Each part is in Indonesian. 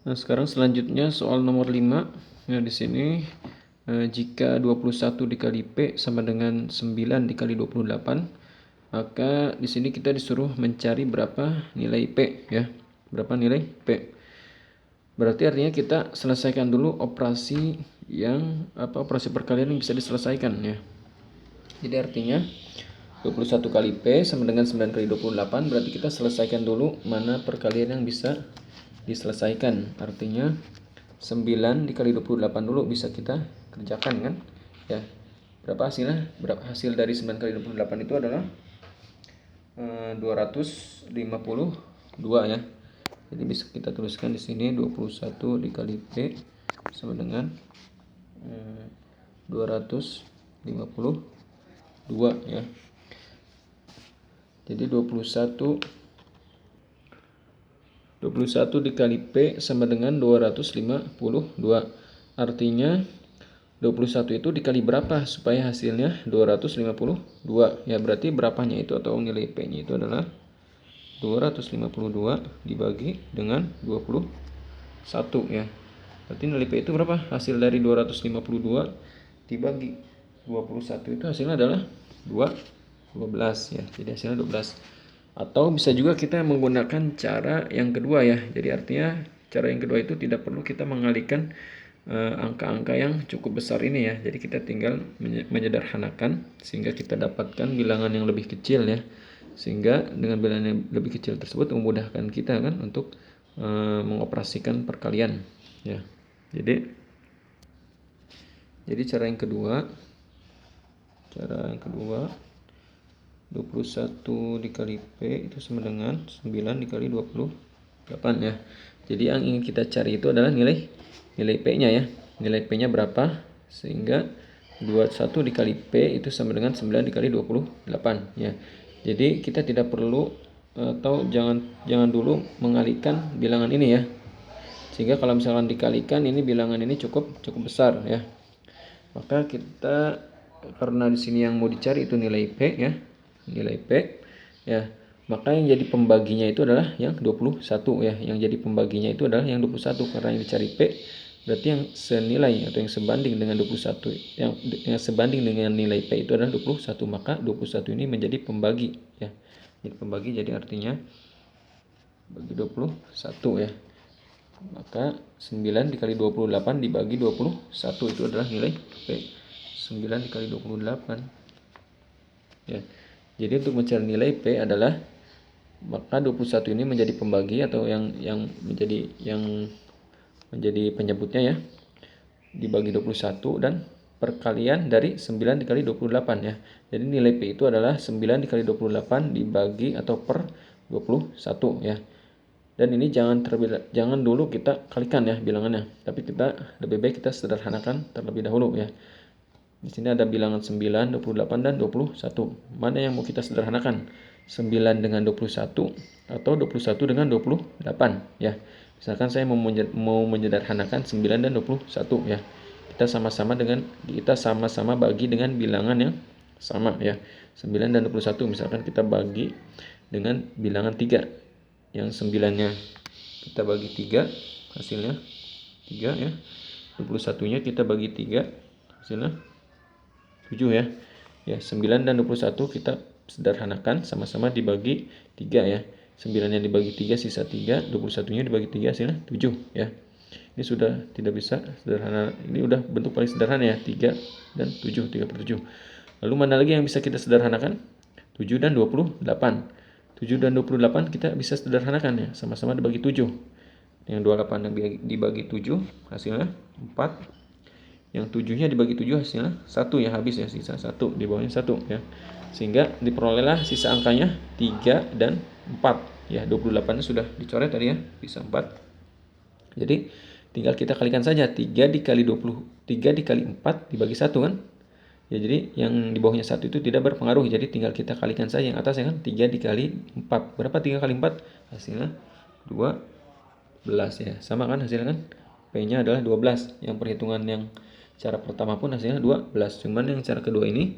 Nah, sekarang selanjutnya soal nomor 5. Nah, di sini jika 21 dikali P sama dengan 9 dikali 28, maka di sini kita disuruh mencari berapa nilai P ya. Berapa nilai P. Berarti artinya kita selesaikan dulu operasi operasi perkalian yang bisa diselesaikan ya. Jadi artinya 21 kali P sama dengan 9 kali 28, berarti kita selesaikan dulu mana perkalian yang bisa diselesaikan. Artinya 9 dikali 28 dulu bisa kita kerjakan kan ya. Berapa hasilnya? Berapa hasil dari 9 kali 28 itu adalah 252 ya. Jadi bisa kita tuliskan di sini 21 dikali P sama dengan 252 ya. Jadi 21 dikali P sama dengan 252. Artinya 21 itu dikali berapa supaya hasilnya 252. Ya, berarti berapanya itu atau nilai P-nya itu adalah 252 dibagi dengan 21 ya. Berarti nilai P itu berapa? Hasil dari 252 dibagi 21 itu hasilnya adalah 12 ya. Jadi hasilnya 12. Atau bisa juga kita menggunakan cara yang kedua ya. Jadi artinya cara yang kedua itu tidak perlu kita mengalihkan angka-angka yang cukup besar ini ya. Jadi kita tinggal menyederhanakan sehingga kita dapatkan bilangan yang lebih kecil ya. Sehingga dengan bilangan yang lebih kecil tersebut memudahkan kita kan untuk mengoperasikan perkalian ya. Jadi cara yang kedua 21 dikali P itu sama dengan 9 dikali 28 ya. Jadi yang ingin kita cari itu adalah nilai P-nya ya. Nilai P-nya berapa? Sehingga 21 dikali P itu sama dengan 9 dikali 28 ya. Jadi kita tidak perlu atau jangan dulu mengalihkan bilangan ini ya. Sehingga kalau misalkan dikalikan ini bilangan ini cukup besar ya. Maka kita karena di sini yang mau dicari itu nilai P ya. Nilai P ya. Maka yang jadi pembaginya itu adalah yang 21 ya. Yang jadi pembaginya itu adalah yang 21 karena yang dicari P berarti yang senilai atau yang sebanding dengan 21 yang sebanding dengan nilai P itu adalah 21, maka 21 ini menjadi pembagi ya. Jadi pembagi, jadi artinya bagi 21 ya. Maka 9 dikali 28 dibagi 21 itu adalah nilai P. 9 dikali 28 ya. Jadi untuk mencari nilai P adalah maka 21 ini menjadi pembagi atau yang menjadi penyebutnya ya, dibagi 21 dan perkalian dari 9 dikali 28 ya. Jadi nilai P itu adalah 9 dikali 28 dibagi atau per 21 ya. Dan ini jangan dulu kita kalikan ya bilangannya, tapi kita lebih baik kita sederhanakan terlebih dahulu ya. Di sini ada bilangan 9, 28 dan 21. Mana yang mau kita sederhanakan? 9 dengan 21 atau 21 dengan 28 ya. Misalkan saya mau menyederhanakan 9 dan 21 ya. Kita sama-sama bagi dengan bilangan yang sama ya. 9 dan 21 misalkan kita bagi dengan bilangan 3. Yang 9-nya kita bagi 3, hasilnya 3 ya. 21-nya kita bagi 3, hasilnya 7 ya. Ya, 9 dan 21 kita sederhanakan sama-sama dibagi 3 ya. 9-nya dibagi 3 sisa 3, 21-nya dibagi 3 hasilnya 7 ya. Ini sudah tidak bisa sederhana. Ini udah bentuk paling sederhana ya, 3 dan 7, 3/7. Lalu mana lagi yang bisa kita sederhanakan? 7 dan 28. 7 dan 28 kita bisa sederhanakan ya, sama-sama dibagi 7. Yang 28 yang dibagi 7 hasilnya 4. Yang 7-nya dibagi 7 hasilnya 1 ya, habis ya, sisa 1, di bawahnya 1 ya. Sehingga diperolehlah sisa angkanya 3 dan 4 ya. 28-nya sudah dicoret tadi ya, bisa 4. Jadi tinggal kita kalikan saja 3 dikali 4 dibagi 1 kan. Ya, jadi yang di bawahnya 1 itu tidak berpengaruh. Jadi tinggal kita kalikan saja yang atas ya kan. 3 dikali 4. Berapa 3 kali 4? Hasilnya 12 ya. Sama kan hasilnya kan? P-nya adalah 12. Yang perhitungan yang cara pertama pun hasilnya 12. Cuman yang cara kedua ini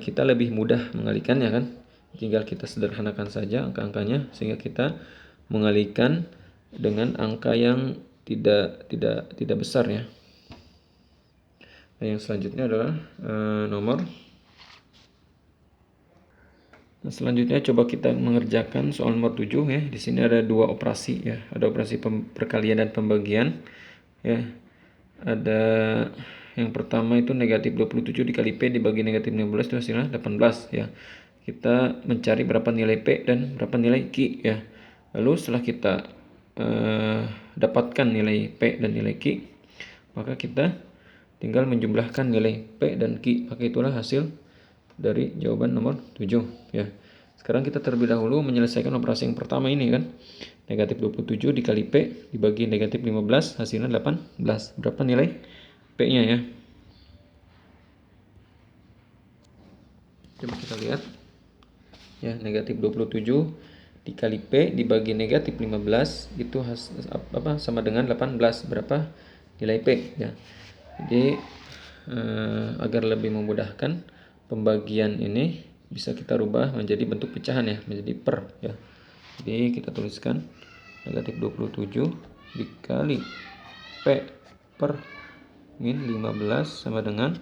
kita lebih mudah mengalihkannya kan. Tinggal kita sederhanakan saja angka-angkanya sehingga kita mengalihkan dengan angka yang tidak besar ya. Nah, yang selanjutnya adalah selanjutnya coba kita mengerjakan soal nomor 7 ya. Di sini ada dua operasi ya. Ada operasi perkalian dan pembagian ya. Ada yang pertama itu negatif 27 dikali P dibagi negatif 15 itu hasilnya 18 ya. Kita mencari berapa nilai P dan berapa nilai Q ya. Lalu setelah kita dapatkan nilai P dan nilai Q, maka kita tinggal menjumlahkan nilai P dan Q. Maka itulah hasil dari jawaban nomor 7 ya. Sekarang kita terlebih dahulu menyelesaikan operasi yang pertama ini kan. Negatif 27 dikali P dibagi negatif 15 hasilnya 18. Berapa nilai P-nya ya? Coba kita lihat. Ya, negatif 27 dikali P dibagi negatif 15 itu sama dengan 18. Berapa nilai P ya? Jadi agar lebih memudahkan pembagian ini bisa kita rubah menjadi bentuk pecahan ya, menjadi per ya. Jadi kita tuliskan negatif 27 dikali P per min 15 sama dengan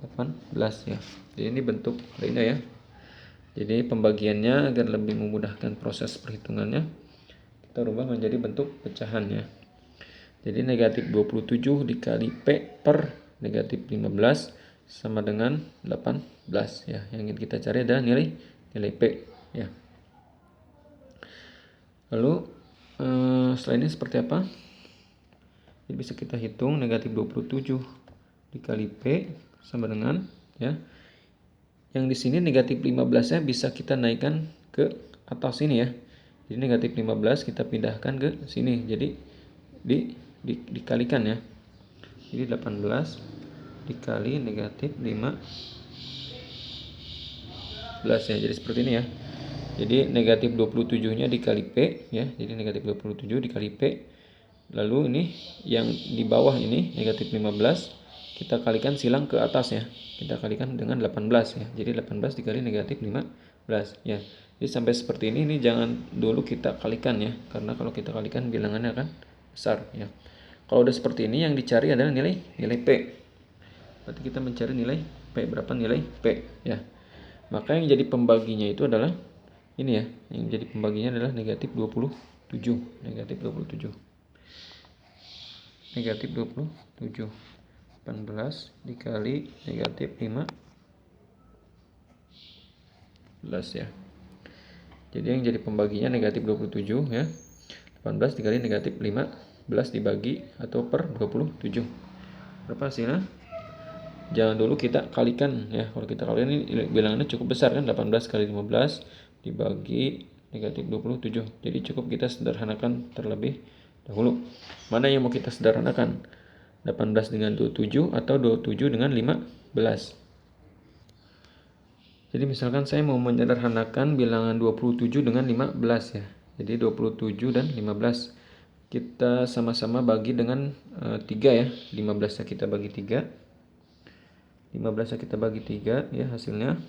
18 ya. Jadi ini bentuk lainnya ya. Jadi pembagiannya agar lebih memudahkan proses perhitungannya, kita rubah menjadi bentuk pecahan ya. Jadi negatif 27 dikali P per negatif 15 sama dengan 18 ya. Yang ingin kita cari adalah nilai P ya. Lalu setelah ini seperti apa? Jadi bisa kita hitung negatif 27 dikali P sama dengan ya. Yang di sini negatif 15-nya bisa kita naikkan ke atas sini ya. Jadi negatif 15 kita pindahkan ke sini. Jadi dikalikan ya. Jadi 18 dikali negatif 15 ya. Jadi seperti ini ya. Jadi negatif 27-nya dikali P ya. Jadi negatif 27 dikali P. Lalu ini yang di bawah ini negatif 15 kita kalikan silang ke atas ya. Kita kalikan dengan 18 ya. Jadi 18 dikali negatif 15 ya. Jadi sampai seperti ini jangan dulu kita kalikan ya. Karena kalau kita kalikan bilangannya akan besar ya. Kalau udah seperti ini yang dicari adalah nilai P. Berarti kita mencari nilai P. Berapa nilai P ya. Maka yang jadi pembaginya itu adalah ini ya. Yang jadi pembaginya adalah negatif 27. Negatif 27. Negatif 27. 18 dikali negatif 15 ya. Jadi yang jadi pembaginya negatif 27 ya. 18 dikali negatif 15 dibagi atau per 27. Berapa hasilnya? Jangan dulu kita kalikan ya. Kalau kita kalikan ini bilangannya cukup besar kan. 18 kali 15 dibagi negatif 27. Jadi cukup kita sederhanakan terlebih dahulu. Mana yang mau kita sederhanakan? 18 dengan 27 atau 27 dengan 15. Jadi misalkan saya mau menyederhanakan bilangan 27 dengan 15 ya. Jadi 27 dan 15 kita sama-sama bagi dengan 3 ya. 15-nya kita bagi 3. 15-nya kita bagi 3 ya, hasilnya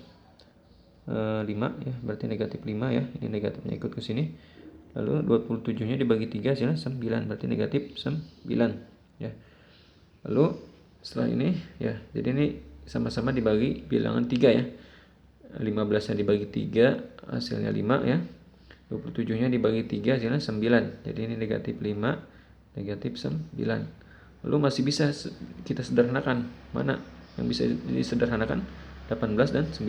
5 ya. Berarti negatif 5 ya. Ini negatifnya ikut ke sini. Lalu 27-nya dibagi 3 hasilnya 9. Berarti negatif 9 ya. Lalu setelah ini ya, jadi ini sama-sama dibagi bilangan 3 ya. 15-nya dibagi 3 hasilnya 5 ya. 27-nya dibagi 3 hasilnya 9. Jadi ini negatif 5, negatif 9. Lalu masih bisa kita sederhanakan. Mana yang bisa disederhanakan? 18 dan 9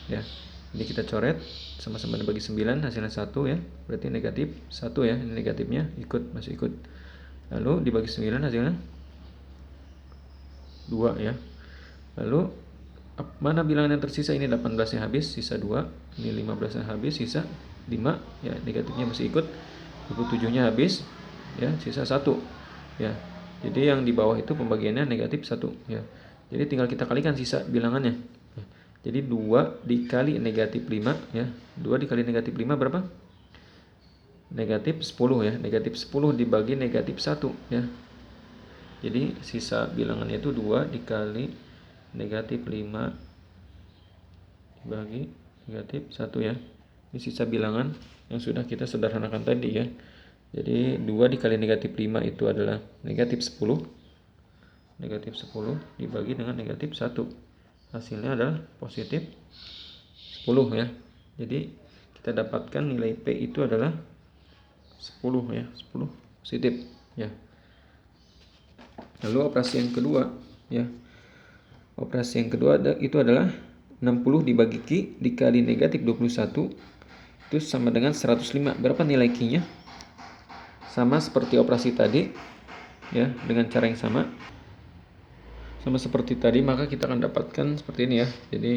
ya. Jadi kita coret sama-sama dibagi 9 hasilnya 1 ya. Berarti negatif 1 ya. Ini negatifnya masih ikut. Lalu dibagi 9 hasilnya 2 ya. Lalu mana bilangan yang tersisa? Ini 18-nya habis, sisa 2. Ini 15-nya habis, sisa 5 ya. Negatifnya masih ikut. 27-nya habis ya, sisa 1 ya. Jadi yang di bawah itu pembagiannya negatif 1 ya. Jadi tinggal kita kalikan sisa bilangannya ya. Jadi 2 dikali negatif 5 ya. 2 dikali negatif 5 berapa? Negatif 10 ya. Negatif 10 dibagi negatif 1 ya. Jadi sisa bilangannya itu 2 dikali negatif 5 dibagi negatif 1 ya. Ini sisa bilangan yang sudah kita sederhanakan tadi ya. Jadi 2 dikali negatif 5 itu adalah negatif 10. Negatif 10 dibagi dengan negatif 1. Hasilnya adalah positif 10 ya. Jadi kita dapatkan nilai P itu adalah 10 ya, 10 positif ya. Lalu operasi yang kedua ya. Operasi yang kedua itu adalah 60 dibagi Q dikali negatif 21 itu sama dengan 105. Berapa nilai Q-nya? Sama seperti operasi tadi ya, dengan cara yang sama. Sama seperti tadi, maka kita akan dapatkan seperti ini ya. Jadi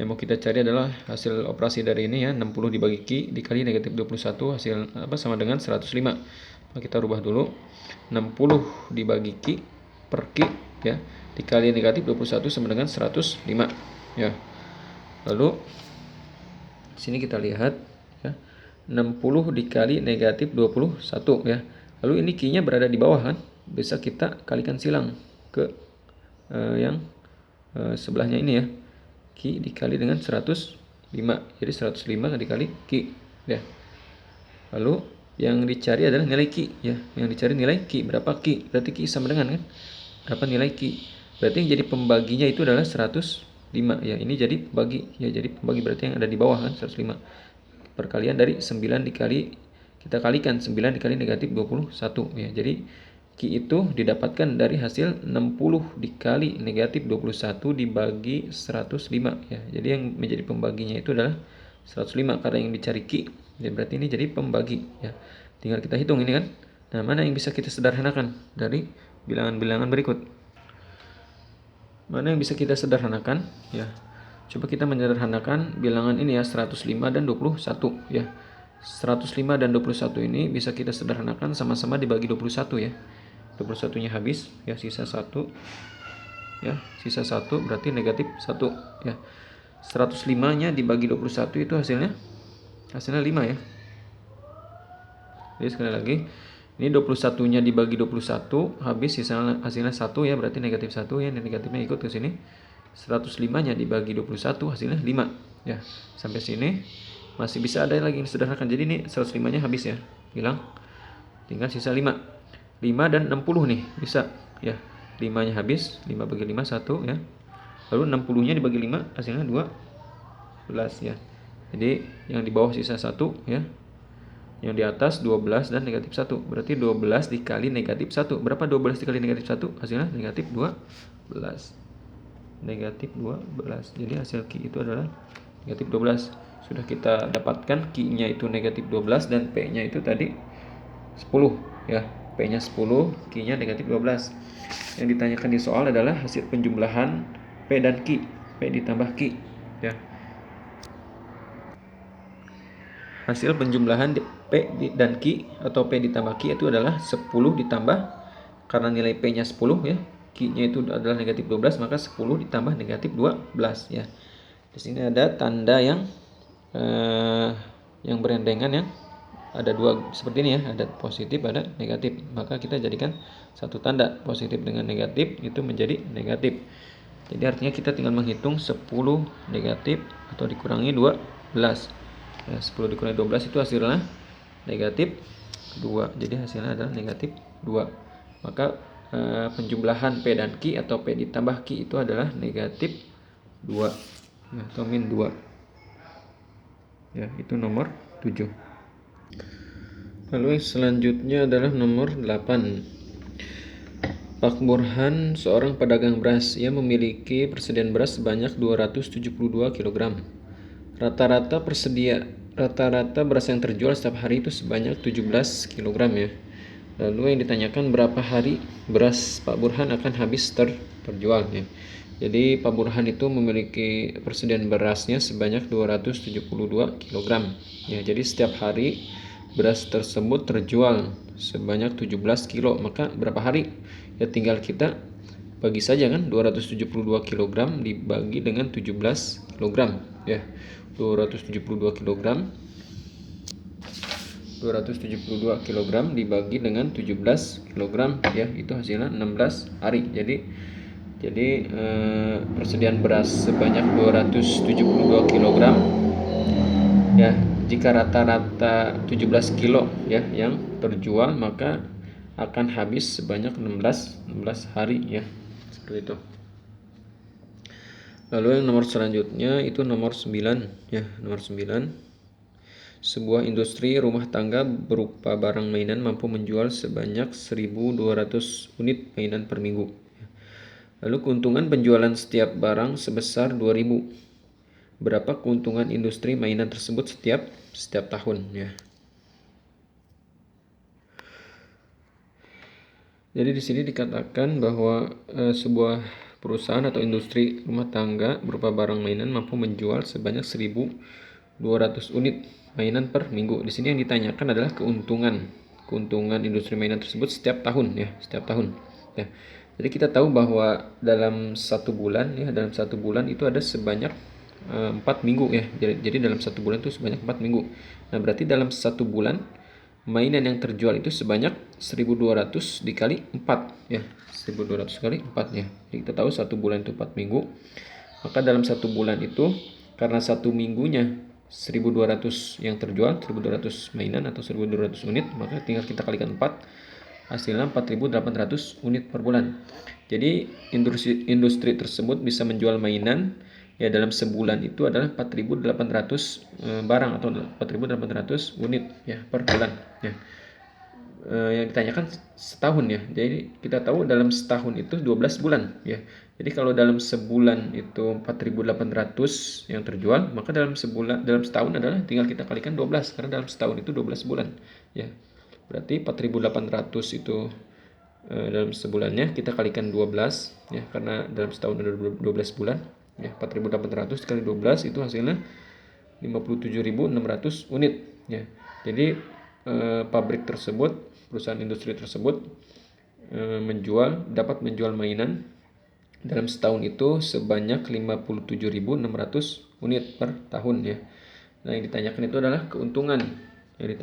yang mau kita cari adalah hasil operasi dari ini ya, 60 dibagi Q dikali negatif 21 hasil sama dengan 105. Maka kita rubah dulu. 60 dibagi Q per Q ya dikali negatif 21 sama dengan 105 ya. Lalu sini kita lihat ya, 60 dikali negatif 21 ya. Lalu ini Q-nya berada di bawah kan? Bisa kita kalikan silang ke yang sebelahnya ini ya. Q dikali dengan 105. Jadi 105 dikali Q ya. Lalu yang dicari adalah nilai Q ya. Yang dicari nilai Q berapa Q? Berarti Q sama dengan kan? Berapa nilai Q? Berarti yang jadi pembaginya itu adalah 105 ya. Ini jadi pembagi ya. Jadi pembagi berarti yang ada di bawah kan 105. Perkalian dari 9 dikali, kita kalikan 9 dikali negatif 21 ya. Jadi Q itu didapatkan dari hasil 60 dikali negatif 21 dibagi 105 ya. Jadi yang menjadi pembaginya itu adalah 105 karena yang dicari Q. Ya, berarti ini jadi pembagi ya. Tinggal kita hitung ini kan. Nah, mana yang bisa kita sederhanakan dari bilangan-bilangan berikut? Mana yang bisa kita sederhanakan ya? Coba kita menyederhanakan bilangan ini ya, 105 dan 21 ya. 105 dan 21 ini bisa kita sederhanakan sama-sama dibagi 21 ya. 21 nya habis ya, sisa 1 ya, sisa 1 berarti negatif 1 ya. 105 nya dibagi 21 itu hasilnya 5 ya. Jadi sekali lagi ini 21 nya dibagi 21 habis, sisa hasilnya 1 ya, berarti negatif 1 ya, ini negatifnya ikut ke sini. 105 nya dibagi 21 hasilnya 5 ya. Sampai sini masih bisa ada lagi yang sederhanakan. Jadi ini 105 nya habis ya, hilang, tinggal sisa 5 dan 60 nih bisa ya. 5 nya habis, 5 bagi 5 1 ya. Lalu 60 nya dibagi 5 hasilnya 12 ya. Jadi yang di bawah sisa 1 ya, yang di atas 12 dan negatif 1. Berarti 12 dikali negatif 1. Berapa 12 dikali negatif 1? Hasilnya negatif 12. Negatif 12. Jadi hasil Q itu adalah negatif 12. Sudah kita dapatkan Q-nya itu negatif 12 dan P-nya itu tadi 10 ya. P-nya 10, Q-nya negatif 12. Yang ditanyakan di soal adalah hasil penjumlahan P dan Q. P ditambah Q ya. Hasil penjumlahan P dan Q atau P ditambah Q itu adalah 10 ditambah, karena nilai P-nya 10 ya, Q-nya itu adalah negatif 12, maka 10 ditambah negatif 12 ya. Di sini ada tanda yang berendengan ya. Ada dua seperti ini ya, ada positif, ada negatif. Maka kita jadikan satu tanda, positif dengan negatif itu menjadi negatif. Jadi artinya kita tinggal menghitung 10 negatif atau dikurangi 12. Ya, 10 dikurangi 12 itu hasilnya negatif 2. Jadi hasilnya adalah negatif 2. Maka penjumlahan P dan Q atau P ditambah Q itu adalah negatif 2 ya, atau min 2 ya. Itu nomor 7. Lalu yang selanjutnya adalah nomor 8. Pak Burhan seorang pedagang beras. Ia memiliki persediaan beras sebanyak 272 kg. Rata-rata beras yang terjual setiap hari itu sebanyak 17 kg ya. Lalu yang ditanyakan berapa hari beras Pak Burhan akan habis terjual ya. Jadi Pak Burhan itu memiliki persediaan berasnya sebanyak 272 kg ya. Jadi setiap hari beras tersebut terjual sebanyak 17 kilo. Maka berapa hari? Ya tinggal kita bagi saja kan, 272 kg dibagi dengan 17 kg ya. 272 kg dibagi dengan 17 kg ya, itu hasilnya 16 hari. Jadi persediaan beras sebanyak 272 kg ya jika rata-rata 17 kilo ya yang terjual, maka akan habis sebanyak 16 hari ya, seperti itu. Lalu yang nomor selanjutnya itu nomor 9 ya, nomor 9. Sebuah industri rumah tangga berupa barang mainan mampu menjual sebanyak 1.200 unit mainan per minggu. Lalu keuntungan penjualan setiap barang sebesar 2.000. Berapa keuntungan industri mainan tersebut setiap tahun ya. Jadi di sini dikatakan bahwa sebuah perusahaan atau industri rumah tangga berupa barang mainan mampu menjual sebanyak 1.200 unit mainan per minggu. Di sini yang ditanyakan adalah keuntungan industri mainan tersebut setiap tahun ya, setiap tahun. Ya. Jadi kita tahu bahwa dalam satu bulan itu ada sebanyak 4 minggu ya. Jadi dalam satu bulan itu sebanyak 4 minggu. Nah, berarti dalam satu bulan mainan yang terjual itu sebanyak 1.200 dikali 4 ya. 1.200 kali 4 ya. Jadi kita tahu satu bulan itu 4 minggu. Maka dalam satu bulan itu karena satu minggunya 1.200 yang terjual, 1.200 mainan atau 1.200 unit, maka tinggal kita kalikan 4, hasilnya 4.800 unit per bulan. Jadi industri tersebut bisa menjual mainan ya dalam sebulan itu adalah 4.800 barang atau 4.800 unit ya per bulan ya. Yang ditanyakan setahun ya. Jadi kita tahu dalam setahun itu 12 bulan ya. Jadi kalau dalam sebulan itu 4.800 yang terjual, maka dalam setahun adalah tinggal kita kalikan 12 karena dalam setahun itu 12 bulan ya. Berarti 4.800 itu dalam sebulannya kita kalikan 12 ya, karena dalam setahun ada 12 bulan ya. 4.800 kali 12 itu hasilnya 57.600 unit ya. Jadi pabrik tersebut, perusahaan industri tersebut dapat menjual mainan dalam setahun itu sebanyak 57.600 unit per tahun ya. Nah, yang ditanyakan itu adalah keuntungan. Di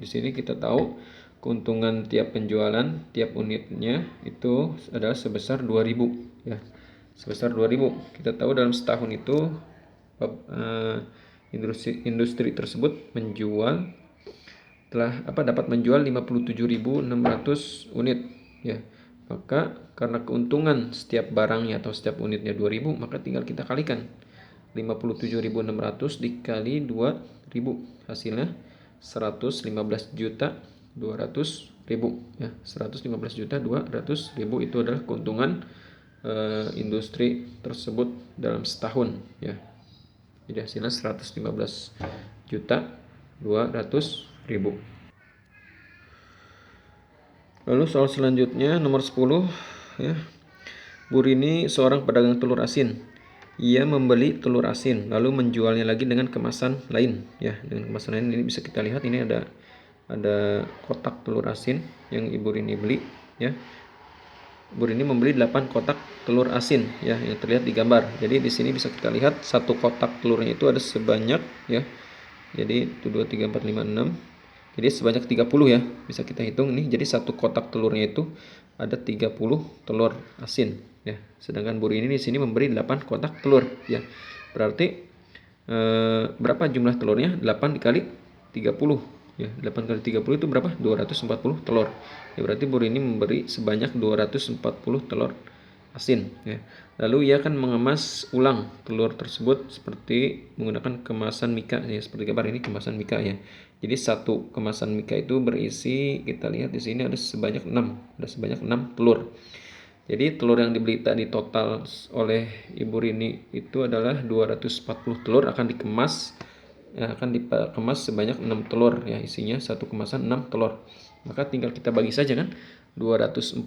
sini kita tahu keuntungan tiap penjualan, tiap unitnya itu adalah sebesar 2.000 ya. Sebesar 2.000. Kita tahu dalam setahun itu industri tersebut dapat menjual 57.600 unit ya. Maka karena keuntungan setiap barangnya atau setiap unitnya 2.000, maka tinggal kita kalikan 57.600 dikali 2.000, hasilnya 115.200.000 ya. 115.200.000 itu adalah keuntungan industri tersebut dalam setahun ya. Jadi hasilnya 115.200.000. Lalu soal selanjutnya nomor 10 ya. Bu Rini seorang pedagang telur asin. Ia membeli telur asin lalu menjualnya lagi dengan kemasan lain ya. Dengan kemasan lain ini bisa kita lihat, ini ada kotak telur asin yang Ibu Rini beli ya. Bu Rini membeli 8 kotak telur asin ya, yang terlihat di gambar. Jadi di sini bisa kita lihat satu kotak telurnya itu ada sebanyak ya. Jadi 1 2 3 4 5 6. Jadi sebanyak 30 ya. Bisa kita hitung nih. Jadi satu kotak telurnya itu ada 30 telur asin ya. Sedangkan Bu Rini di sini memberi 8 kotak telur ya. Berarti berapa jumlah telurnya? 8 dikali 30 ya. 8 kali 30 itu berapa? 240 telur. Ya berarti Bu Rini memberi sebanyak 240 telur asin ya. Lalu ia akan mengemas ulang telur tersebut seperti menggunakan kemasan mika ya, seperti gambar ini kemasan mika ya. Jadi satu kemasan mika itu berisi, kita lihat di sini ada sebanyak 6 telur. Jadi telur yang dibeli tadi total oleh Ibu Rini itu adalah 240 telur, akan dikemas sebanyak 6 telur ya, isinya satu kemasan 6 telur. Maka tinggal kita bagi saja kan, 240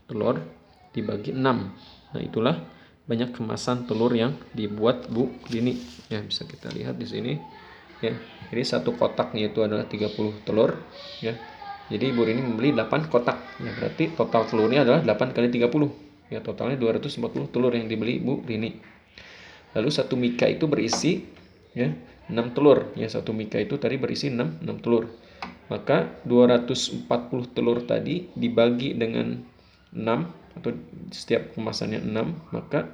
telur dibagi 6. Nah, itulah banyak kemasan telur yang dibuat Bu Rini. Ya, bisa kita lihat di sini. Ya. Jadi satu kotaknya itu adalah 30 telur, ya. Jadi Bu Rini membeli 8 kotak. Ya, berarti total telurnya adalah 8 kali 30. Ya, totalnya 240 telur yang dibeli Bu Rini. Lalu satu mika itu berisi ya 6 telur. Ya, satu mika itu tadi berisi 6 telur. Maka 240 telur tadi dibagi dengan 6 atau setiap kemasannya 6, maka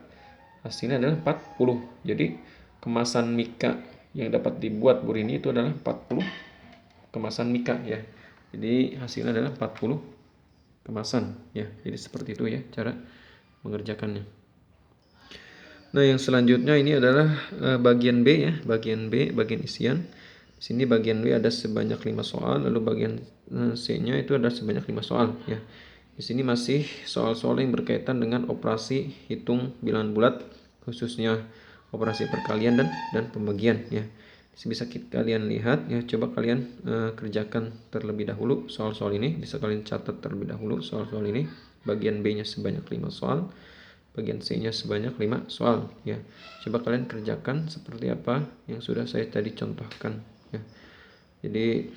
hasilnya adalah 40. Jadi kemasan mika yang dapat dibuat Bu Rini itu adalah 40 kemasan mika ya. Jadi hasilnya adalah 40 kemasan ya. Jadi seperti itu ya cara mengerjakannya. Nah, yang selanjutnya ini adalah bagian B ya, bagian B, bagian isian. Di sini bagian B ada sebanyak 5 soal, lalu bagian C-nya itu ada sebanyak 5 soal ya. Di sini masih soal-soal yang berkaitan dengan operasi hitung bilangan bulat, khususnya operasi perkalian dan pembagian ya. Bisa kalian lihat ya, coba kalian kerjakan terlebih dahulu soal-soal ini, bisa kalian catat terlebih dahulu soal-soal ini. Bagian B-nya sebanyak 5 soal, bagian C-nya sebanyak 5 soal ya. Coba kalian kerjakan seperti apa yang sudah saya tadi contohkan ya. Jadi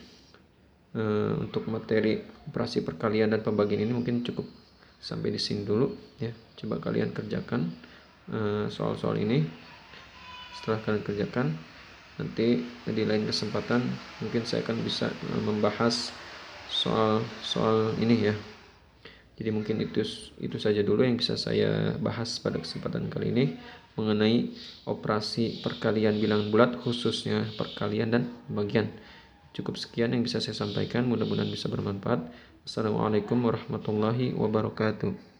untuk materi operasi perkalian dan pembagian ini mungkin cukup sampai di sini dulu ya. Coba kalian kerjakan soal-soal ini. Setelah kalian kerjakan, nanti di lain kesempatan mungkin saya akan bisa membahas soal-soal ini ya. Jadi mungkin itu saja dulu yang bisa saya bahas pada kesempatan kali ini mengenai operasi perkalian bilangan bulat, khususnya perkalian dan pembagian. Cukup sekian yang bisa saya sampaikan, mudah-mudahan bisa bermanfaat. Assalamualaikum warahmatullahi wabarakatuh.